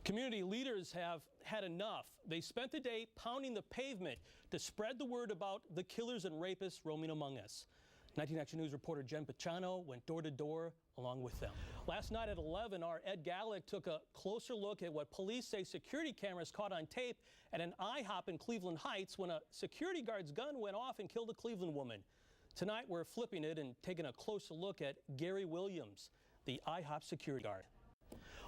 Community leaders have had enough. They spent the day pounding the pavement to spread the word about the killers and rapists roaming among us. 19 Action News reporter Jen Pachano went door to door along with them. Last night at 11, our Ed Gallick took a closer look at what police say security cameras caught on tape at an IHOP in Cleveland Heights when a security guard's gun went off and killed a Cleveland woman. Tonight we're flipping it and taking a closer look at Gary Williams, the IHOP security guard.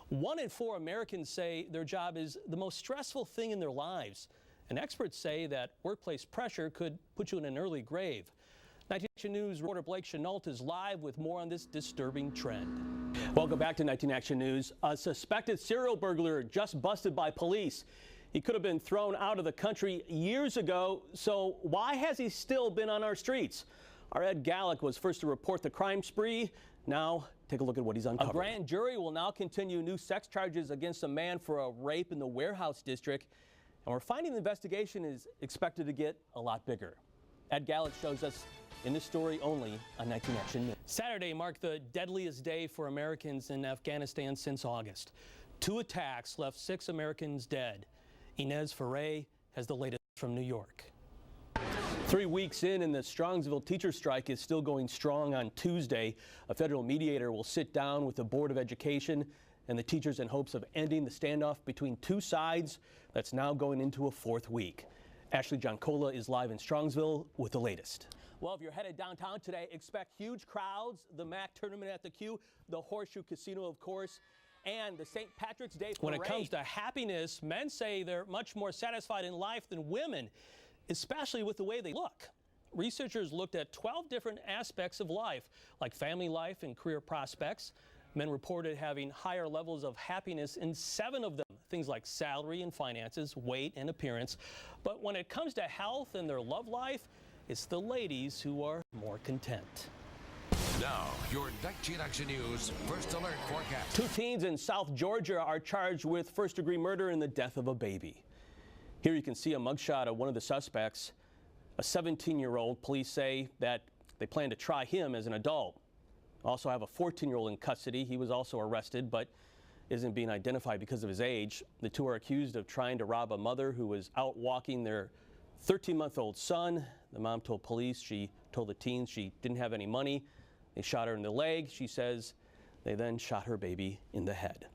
1 in 4 Americans say their job is the most stressful thing in their lives. And experts say that workplace pressure could put you in an early grave. 19 Action News reporter Blake Chenault is live with more on this disturbing trend. Welcome back to 19 Action News. A suspected serial burglar just busted by police. He could have been thrown out of the country years ago, so why has he still been on our streets? Our Ed Gallick was first to report the crime spree. Now, take a look at what he's uncovered. A grand jury will now continue new sex charges against a man for a rape in the Warehouse District, and we're finding the investigation is expected to get a lot bigger. Ed Gallick shows us in this story only on 19 Action News. Saturday marked the deadliest day for Americans in Afghanistan since August. 2 attacks left 6 Americans dead. Inez Ferre has the latest from New York. 3 weeks in, and the Strongsville teacher strike is still going strong on Tuesday. A federal mediator will sit down with the Board of Education and the teachers in hopes of ending the standoff between two sides that's now going into a 4th week. Ashley Giancola is live in Strongsville with the latest. Well, if you're headed downtown today, expect huge crowds, the MAC tournament at the Q, the Horseshoe Casino, of course, and the St. Patrick's Day parade. When it comes to happiness, men say they're much more satisfied in life than women, especially with the way they look. Researchers looked at 12 different aspects of life, like family life and career prospects. Men reported having higher levels of happiness in 7 of them, things like salary and finances, weight and appearance. But when it comes to health and their love life, it's the ladies who are more content. Now, your 19 Action News First Alert forecast. 2 teens in South Georgia are charged with first-degree murder in the death of a baby. Here you can see a mugshot of one of the suspects, a 17-year-old. Police say that they plan to try him as an adult. Also have a 14-year-old in custody. He was also arrested, but isn't being identified because of his age. The 2 are accused of trying to rob a mother who was out walking their 13-month-old son. The mom told police, she told the teens she didn't have any money. They shot her in the leg. She says they then shot her baby in the head.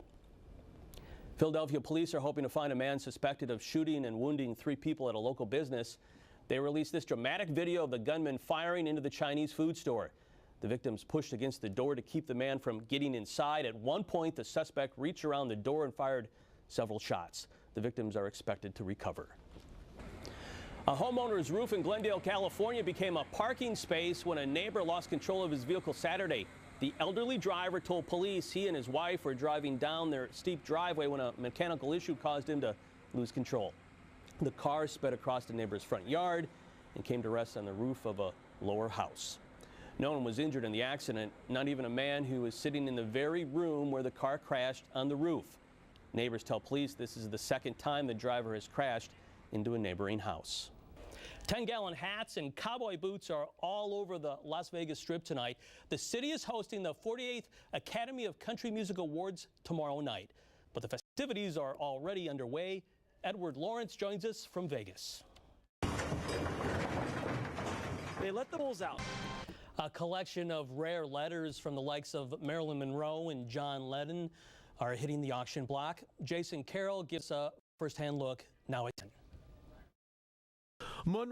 Philadelphia police are hoping to find a man suspected of shooting and wounding 3 people at a local business. They released this dramatic video of the gunman firing into the Chinese food store. The victims pushed against the door to keep the man from getting inside. At one point, the suspect reached around the door and fired several shots. The victims are expected to recover. A homeowner's roof in Glendale, California became a parking space when a neighbor lost control of his vehicle Saturday. The elderly driver told police he and his wife were driving down their steep driveway when a mechanical issue caused him to lose control. The car sped across the neighbor's front yard and came to rest on the roof of a lower house. No one was injured in the accident, not even a man who was sitting in the very room where the car crashed on the roof. Neighbors tell police this is the 2nd time the driver has crashed into a neighboring house. 10-gallon hats and cowboy boots are all over the Las Vegas Strip tonight. The city is hosting the 48th Academy of Country Music Awards tomorrow night. But the festivities are already underway. Edward Lawrence joins us from Vegas. They let the bulls out. A collection of rare letters from the likes of Marilyn Monroe and John Lennon are hitting the auction block. Jason Carroll gives a first-hand look now at 10. Monroe